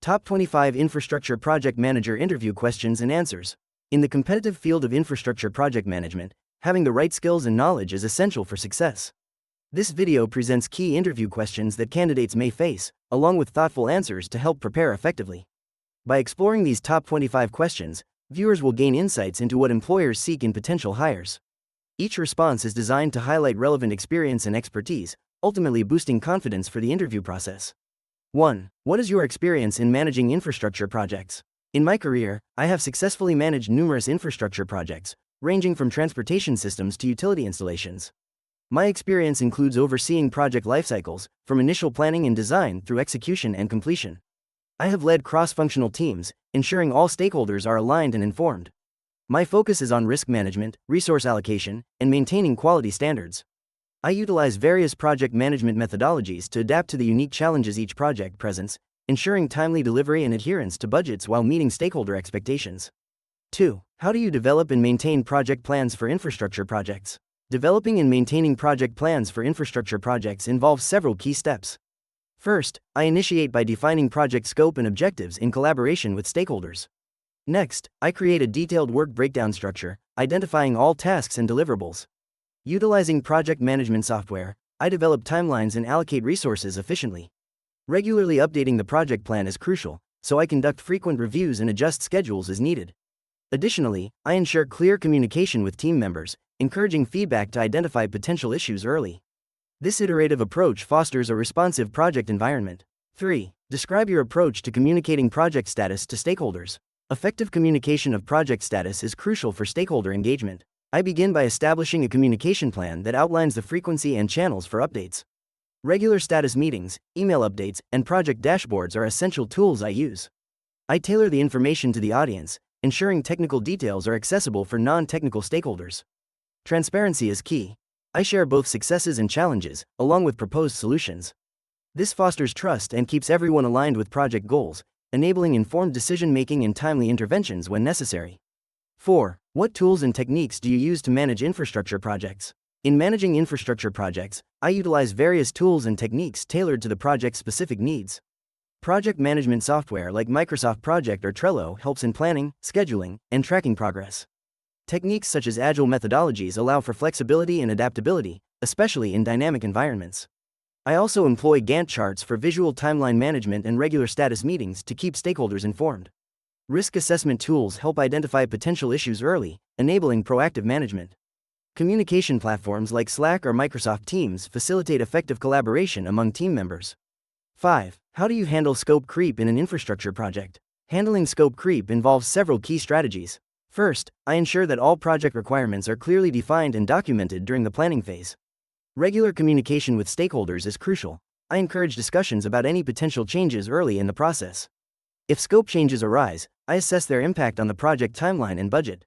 Top 25 Infrastructure Project Manager Interview Questions and Answers. In the competitive field of infrastructure project management, having the right skills and knowledge is essential for success. This video presents key interview questions that candidates may face, along with thoughtful answers to help prepare effectively. By exploring these top 25 questions, viewers will gain insights into what employers seek in potential hires. Each response is designed to highlight relevant experience and expertise, ultimately boosting confidence for the interview process. 1. What is your experience in managing infrastructure projects? In my career, I have successfully managed numerous infrastructure projects, ranging from transportation systems to utility installations. My experience includes overseeing project lifecycles, from initial planning and design through execution and completion. I have led cross-functional teams, ensuring all stakeholders are aligned and informed. My focus is on risk management, resource allocation, and maintaining quality standards. I utilize various project management methodologies to adapt to the unique challenges each project presents, ensuring timely delivery and adherence to budgets while meeting stakeholder expectations. 2. How do you develop and maintain project plans for infrastructure projects? Developing and maintaining project plans for infrastructure projects involves several key steps. First, I initiate by defining project scope and objectives in collaboration with stakeholders. Next, I create a detailed work breakdown structure, identifying all tasks and deliverables. Utilizing project management software, I develop timelines and allocate resources efficiently. Regularly updating the project plan is crucial, so I conduct frequent reviews and adjust schedules as needed. Additionally, I ensure clear communication with team members, encouraging feedback to identify potential issues early. This iterative approach fosters a responsive project environment. 3. Describe your approach to communicating project status to stakeholders. Effective communication of project status is crucial for stakeholder engagement. I begin by establishing a communication plan that outlines the frequency and channels for updates. Regular status meetings, email updates, and project dashboards are essential tools I use. I tailor the information to the audience, ensuring technical details are accessible for non-technical stakeholders. Transparency is key. I share both successes and challenges, along with proposed solutions. This fosters trust and keeps everyone aligned with project goals, enabling informed decision-making and timely interventions when necessary. 4. What tools and techniques do you use to manage infrastructure projects? In managing infrastructure projects, I utilize various tools and techniques tailored to the project's specific needs. Project management software like Microsoft Project or Trello helps in planning, scheduling, and tracking progress. Techniques such as agile methodologies allow for flexibility and adaptability, especially in dynamic environments. I also employ Gantt charts for visual timeline management and regular status meetings to keep stakeholders informed. Risk assessment tools help identify potential issues early, enabling proactive management. Communication platforms like Slack or Microsoft Teams facilitate effective collaboration among team members. 5. How do you handle scope creep in an infrastructure project? Handling scope creep involves several key strategies. First, I ensure that all project requirements are clearly defined and documented during the planning phase. Regular communication with stakeholders is crucial. I encourage discussions about any potential changes early in the process. If scope changes arise, I assess their impact on the project timeline and budget.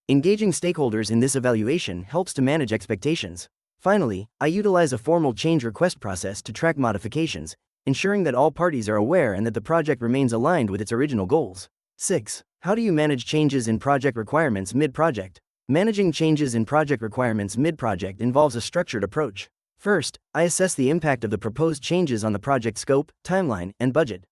Engaging stakeholders in this evaluation helps to manage expectations. Finally, I utilize a formal change request process to track modifications, ensuring that all parties are aware and that the project remains aligned with its original goals. 6. How do you manage changes in project requirements mid-project? Managing changes in project requirements mid-project involves a structured approach. First, I assess the impact of the proposed changes on the project scope, timeline, and budget.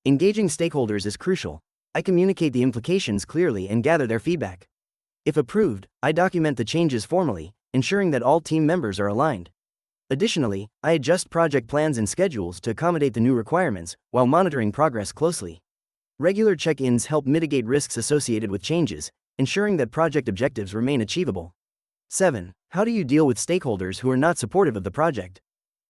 Engaging stakeholders is crucial. I communicate the implications clearly and gather their feedback. If approved, I document the changes formally, ensuring that all team members are aligned. Additionally, I adjust project plans and schedules to accommodate the new requirements, while monitoring progress closely. Regular check-ins help mitigate risks associated with changes, ensuring that project objectives remain achievable. 7. How do you deal with stakeholders who are not supportive of the project?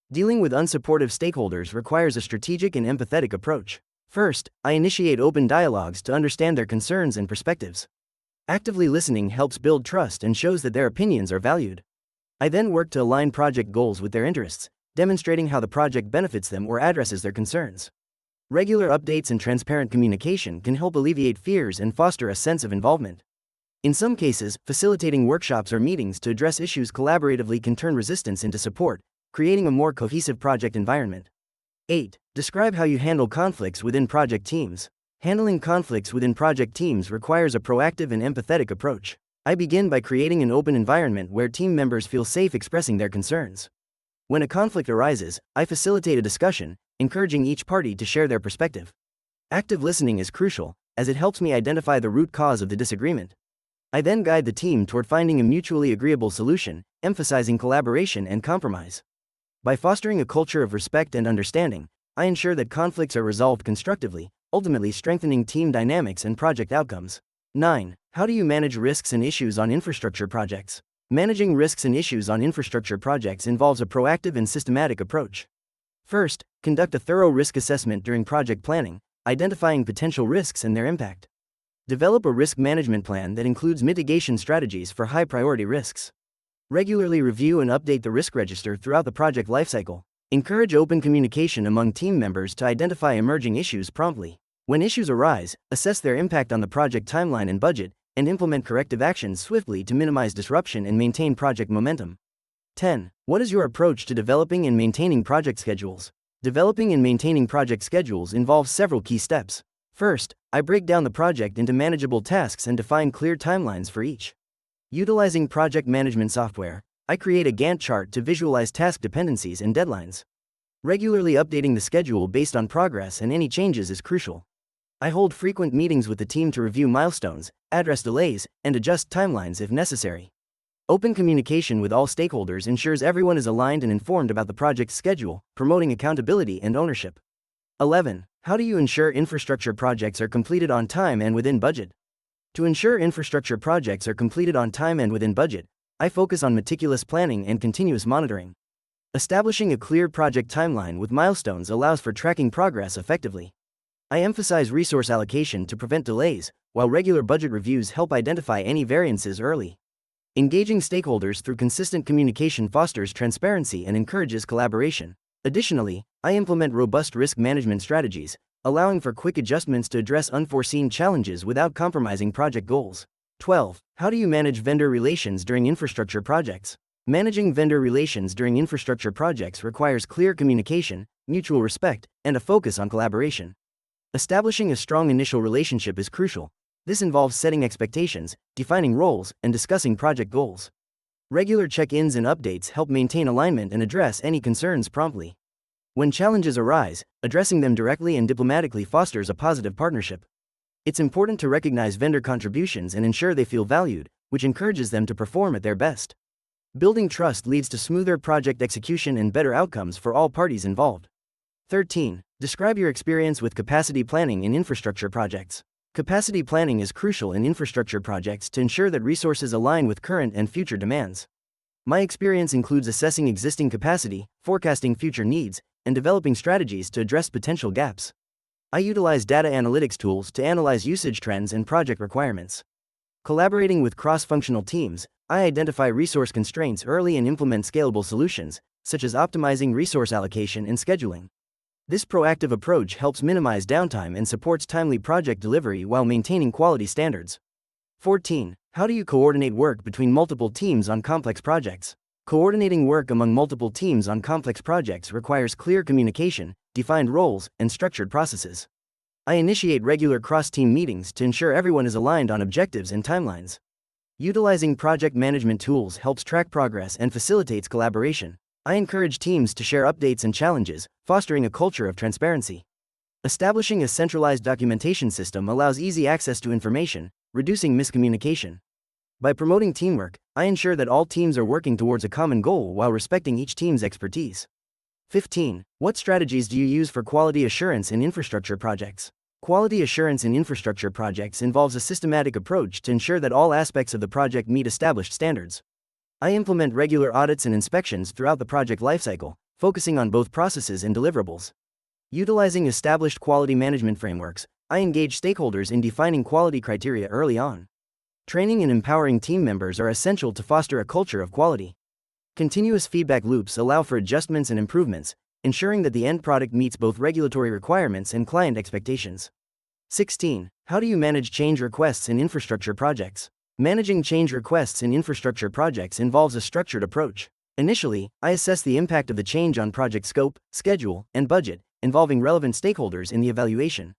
Dealing with unsupportive stakeholders requires a strategic and empathetic approach. First, I initiate open dialogues to understand their concerns and perspectives. Actively listening helps build trust and shows that their opinions are valued. I then work to align project goals with their interests, demonstrating how the project benefits them or addresses their concerns. Regular updates and transparent communication can help alleviate fears and foster a sense of involvement. In some cases, facilitating workshops or meetings to address issues collaboratively can turn resistance into support, creating a more cohesive project environment. 8. Describe how you handle conflicts within project teams. Handling conflicts within project teams requires a proactive and empathetic approach. I begin by creating an open environment where team members feel safe expressing their concerns. When a conflict arises, I facilitate a discussion, encouraging each party to share their perspective. Active listening is crucial, as it helps me identify the root cause of the disagreement. I then guide the team toward finding a mutually agreeable solution, emphasizing collaboration and compromise. By fostering a culture of respect and understanding, I ensure that conflicts are resolved constructively, ultimately strengthening team dynamics and project outcomes. 9. How do you manage risks and issues on infrastructure projects? Managing risks and issues on infrastructure projects involves a proactive and systematic approach. First, conduct a thorough risk assessment during project planning, identifying potential risks and their impact. Develop a risk management plan that includes mitigation strategies for high-priority risks. Regularly review and update the risk register throughout the project lifecycle. Encourage open communication among team members to identify emerging issues promptly. When issues arise, assess their impact on the project timeline and budget, and implement corrective actions swiftly to minimize disruption and maintain project momentum. 10. What is your approach to developing and maintaining project schedules? Developing and maintaining project schedules involves several key steps. First, I break down the project into manageable tasks and define clear timelines for each. Utilizing project management software, I create a Gantt chart to visualize task dependencies and deadlines. Regularly updating the schedule based on progress and any changes is crucial. I hold frequent meetings with the team to review milestones, address delays, and adjust timelines if necessary. Open communication with all stakeholders ensures everyone is aligned and informed about the project's schedule, promoting accountability and ownership. 11. How do you ensure infrastructure projects are completed on time and within budget? To ensure infrastructure projects are completed on time and within budget, I focus on meticulous planning and continuous monitoring. Establishing a clear project timeline with milestones allows for tracking progress effectively. I emphasize resource allocation to prevent delays, while regular budget reviews help identify any variances early. Engaging stakeholders through consistent communication fosters transparency and encourages collaboration. Additionally, I implement robust risk management strategies, allowing for quick adjustments to address unforeseen challenges without compromising project goals. 12. How do you manage vendor relations during infrastructure projects? Managing vendor relations during infrastructure projects requires clear communication, mutual respect, and a focus on collaboration. Establishing a strong initial relationship is crucial. This involves setting expectations, defining roles, and discussing project goals. Regular check-ins and updates help maintain alignment and address any concerns promptly. When challenges arise, addressing them directly and diplomatically fosters a positive partnership. It's important to recognize vendor contributions and ensure they feel valued, which encourages them to perform at their best. Building trust leads to smoother project execution and better outcomes for all parties involved. 13. Describe your experience with capacity planning in infrastructure projects. Capacity planning is crucial in infrastructure projects to ensure that resources align with current and future demands. My experience includes assessing existing capacity, forecasting future needs, and developing strategies to address potential gaps. I utilize data analytics tools to analyze usage trends and project requirements. Collaborating with cross-functional teams, I identify resource constraints early and implement scalable solutions, such as optimizing resource allocation and scheduling. This proactive approach helps minimize downtime and supports timely project delivery while maintaining quality standards. 14. How do you coordinate work between multiple teams on complex projects? Coordinating work among multiple teams on complex projects requires clear communication, defined roles, and structured processes. I initiate regular cross-team meetings to ensure everyone is aligned on objectives and timelines. Utilizing project management tools helps track progress and facilitates collaboration. I encourage teams to share updates and challenges, fostering a culture of transparency. Establishing a centralized documentation system allows easy access to information, reducing miscommunication. By promoting teamwork, I ensure that all teams are working towards a common goal while respecting each team's expertise. 15. What strategies do you use for quality assurance in infrastructure projects? Quality assurance in infrastructure projects involves a systematic approach to ensure that all aspects of the project meet established standards. I implement regular audits and inspections throughout the project lifecycle, focusing on both processes and deliverables. Utilizing established quality management frameworks, I engage stakeholders in defining quality criteria early on. Training and empowering team members are essential to foster a culture of quality. Continuous feedback loops allow for adjustments and improvements, ensuring that the end product meets both regulatory requirements and client expectations. 16. How do you manage change requests in infrastructure projects? Managing change requests in infrastructure projects involves a structured approach. Initially, I assess the impact of the change on project scope, schedule, and budget, involving relevant stakeholders in the evaluation.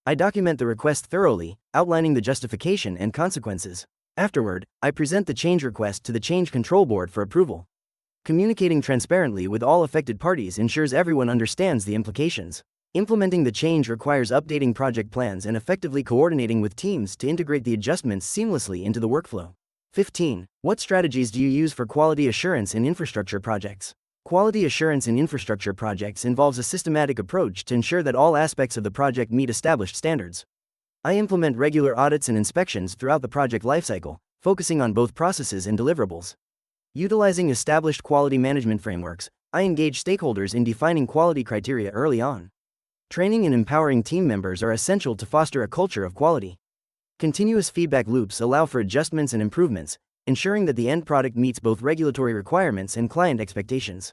I document the request thoroughly, outlining the justification and consequences. Afterward, I present the change request to the Change Control Board for approval. Communicating transparently with all affected parties ensures everyone understands the implications. Implementing the change requires updating project plans and effectively coordinating with teams to integrate the adjustments seamlessly into the workflow. 15. What strategies do you use for quality assurance in infrastructure projects? Quality assurance in infrastructure projects involves a systematic approach to ensure that all aspects of the project meet established standards. I implement regular audits and inspections throughout the project lifecycle, focusing on both processes and deliverables. Utilizing established quality management frameworks, I engage stakeholders in defining quality criteria early on. Training and empowering team members are essential to foster a culture of quality. Continuous feedback loops allow for adjustments and improvements, ensuring that the end product meets both regulatory requirements and client expectations.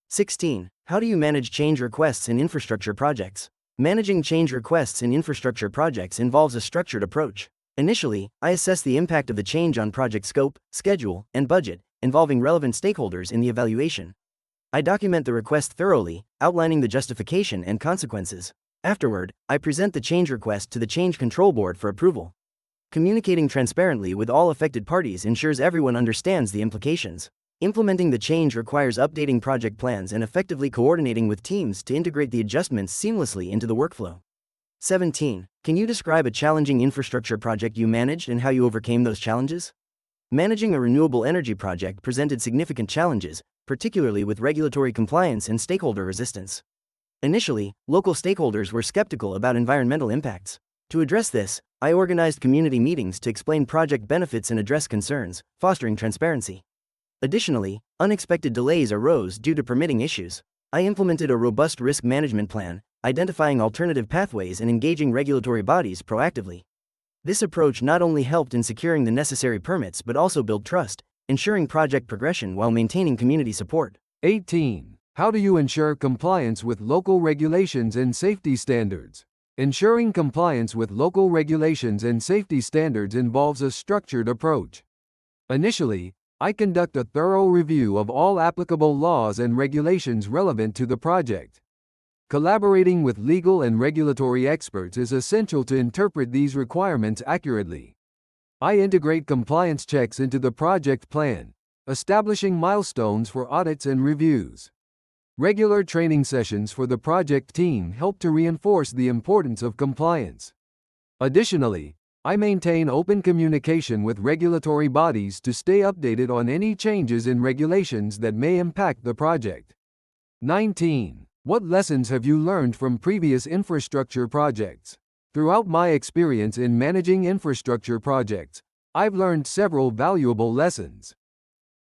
16. How do you manage change requests in infrastructure projects? Managing change requests in infrastructure projects involves a structured approach. Initially, I assess the impact of the change on project scope, schedule, and budget, involving relevant stakeholders in the evaluation. I document the request thoroughly, outlining the justification and consequences. Afterward, I present the change request to the Change Control Board for approval. Communicating transparently with all affected parties ensures everyone understands the implications. Implementing the change requires updating project plans and effectively coordinating with teams to integrate the adjustments seamlessly into the workflow. 17. Can you describe a challenging infrastructure project you managed and how you overcame those challenges? Managing a renewable energy project presented significant challenges, particularly with regulatory compliance and stakeholder resistance. Initially, local stakeholders were skeptical about environmental impacts. To address this, I organized community meetings to explain project benefits and address concerns, fostering transparency. Additionally, unexpected delays arose due to permitting issues. I implemented a robust risk management plan, identifying alternative pathways and engaging regulatory bodies proactively. This approach not only helped in securing the necessary permits but also built trust, ensuring project progression while maintaining community support. 18. How do you ensure compliance with local regulations and safety standards? Ensuring compliance with local regulations and safety standards involves a structured approach. Initially, I conduct a thorough review of all applicable laws and regulations relevant to the project. Collaborating with legal and regulatory experts is essential to interpret these requirements accurately. I integrate compliance checks into the project plan, establishing milestones for audits and reviews. Regular training sessions for the project team help to reinforce the importance of compliance. Additionally, I maintain open communication with regulatory bodies to stay updated on any changes in regulations that may impact the project. 19. What lessons have you learned from previous infrastructure projects? Throughout my experience in managing infrastructure projects, I've learned several valuable lessons.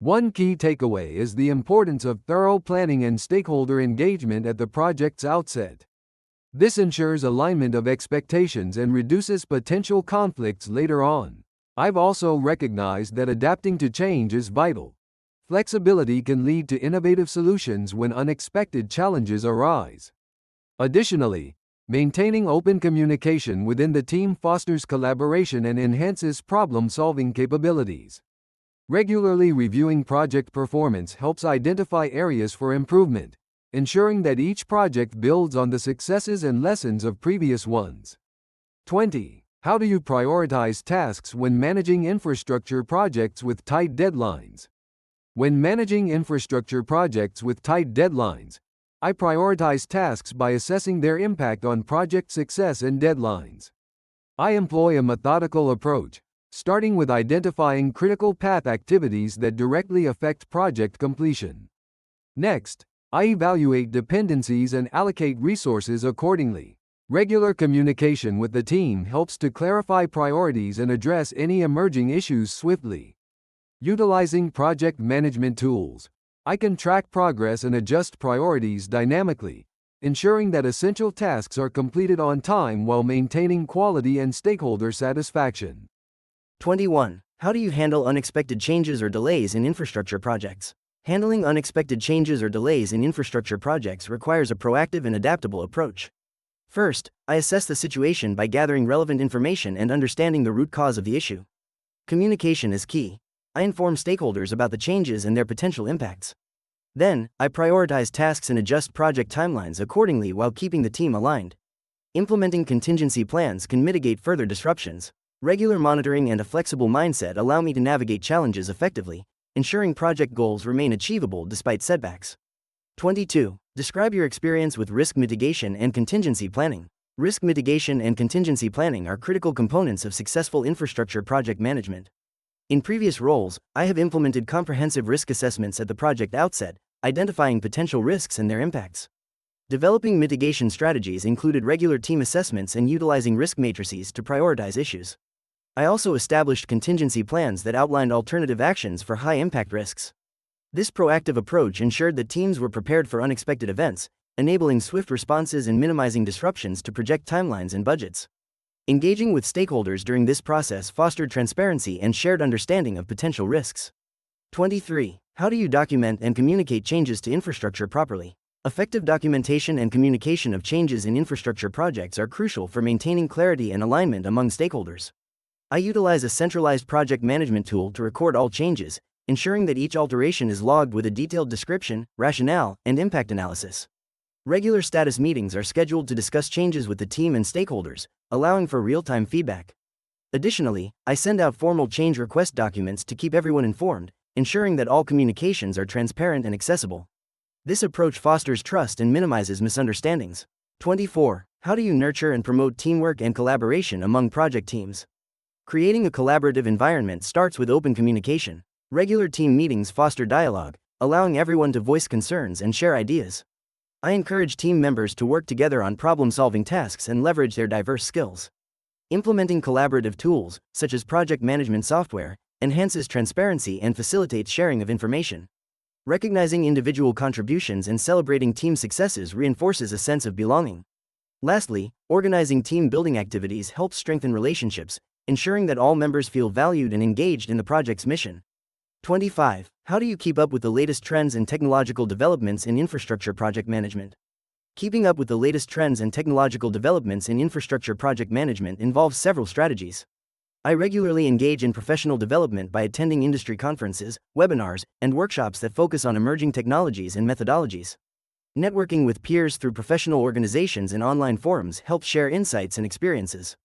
One key takeaway is the importance of thorough planning and stakeholder engagement at the project's outset. This ensures alignment of expectations and reduces potential conflicts later on. I've also recognized that adapting to change is vital. Flexibility can lead to innovative solutions when unexpected challenges arise. Additionally, maintaining open communication within the team fosters collaboration and enhances problem-solving capabilities. Regularly reviewing project performance helps identify areas for improvement, ensuring that each project builds on the successes and lessons of previous ones. 20. How do you prioritize tasks when managing infrastructure projects with tight deadlines? When managing infrastructure projects with tight deadlines, I prioritize tasks by assessing their impact on project success and deadlines. I employ a methodical approach, starting with identifying critical path activities that directly affect project completion. Next, I evaluate dependencies and allocate resources accordingly. Regular communication with the team helps to clarify priorities and address any emerging issues swiftly. Utilizing project management tools, I can track progress and adjust priorities dynamically, ensuring that essential tasks are completed on time while maintaining quality and stakeholder satisfaction. 21. How do you handle unexpected changes or delays in infrastructure projects? Handling unexpected changes or delays in infrastructure projects requires a proactive and adaptable approach. First, I assess the situation by gathering relevant information and understanding the root cause of the issue. Communication is key. I inform stakeholders about the changes and their potential impacts. Then, I prioritize tasks and adjust project timelines accordingly while keeping the team aligned. Implementing contingency plans can mitigate further disruptions. Regular monitoring and a flexible mindset allow me to navigate challenges effectively, ensuring project goals remain achievable despite setbacks. 22. Describe your experience with risk mitigation and contingency planning. Risk mitigation and contingency planning are critical components of successful infrastructure project management. In previous roles, I have implemented comprehensive risk assessments at the project outset, identifying potential risks and their impacts. Developing mitigation strategies included regular team assessments and utilizing risk matrices to prioritize issues. I also established contingency plans that outlined alternative actions for high-impact risks. This proactive approach ensured that teams were prepared for unexpected events, enabling swift responses and minimizing disruptions to project timelines and budgets. Engaging with stakeholders during this process fostered transparency and shared understanding of potential risks. 23. How do you document and communicate changes to infrastructure properly? Effective documentation and communication of changes in infrastructure projects are crucial for maintaining clarity and alignment among stakeholders. I utilize a centralized project management tool to record all changes, ensuring that each alteration is logged with a detailed description, rationale, and impact analysis. Regular status meetings are scheduled to discuss changes with the team and stakeholders, allowing for real-time feedback. Additionally, I send out formal change request documents to keep everyone informed, ensuring that all communications are transparent and accessible. This approach fosters trust and minimizes misunderstandings. 24. How do you nurture and promote teamwork and collaboration among project teams? Creating a collaborative environment starts with open communication. Regular team meetings foster dialogue, allowing everyone to voice concerns and share ideas. I encourage team members to work together on problem-solving tasks and leverage their diverse skills. Implementing collaborative tools, such as project management software, enhances transparency and facilitates sharing of information. Recognizing individual contributions and celebrating team successes reinforces a sense of belonging. Lastly, organizing team-building activities helps strengthen relationships, ensuring that all members feel valued and engaged in the project's mission. 25. How do you keep up with the latest trends and technological developments in infrastructure project management? Keeping up with the latest trends and technological developments in infrastructure project management involves several strategies. I regularly engage in professional development by attending industry conferences, webinars, and workshops that focus on emerging technologies and methodologies. Networking with peers through professional organizations and online forums helps share insights and experiences.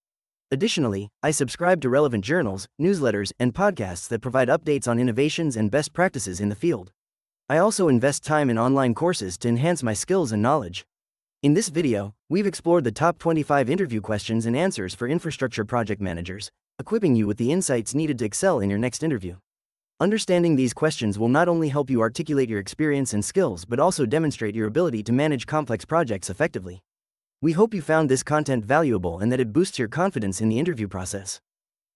Additionally, I subscribe to relevant journals, newsletters, and podcasts that provide updates on innovations and best practices in the field. I also invest time in online courses to enhance my skills and knowledge. In this video, we've explored the top 25 interview questions and answers for infrastructure project managers, equipping you with the insights needed to excel in your next interview. Understanding these questions will not only help you articulate your experience and skills but also demonstrate your ability to manage complex projects effectively. We hope you found this content valuable and that it boosts your confidence in the interview process.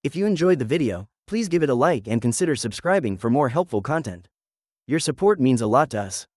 If you enjoyed the video, please give it a like and consider subscribing for more helpful content. Your support means a lot to us.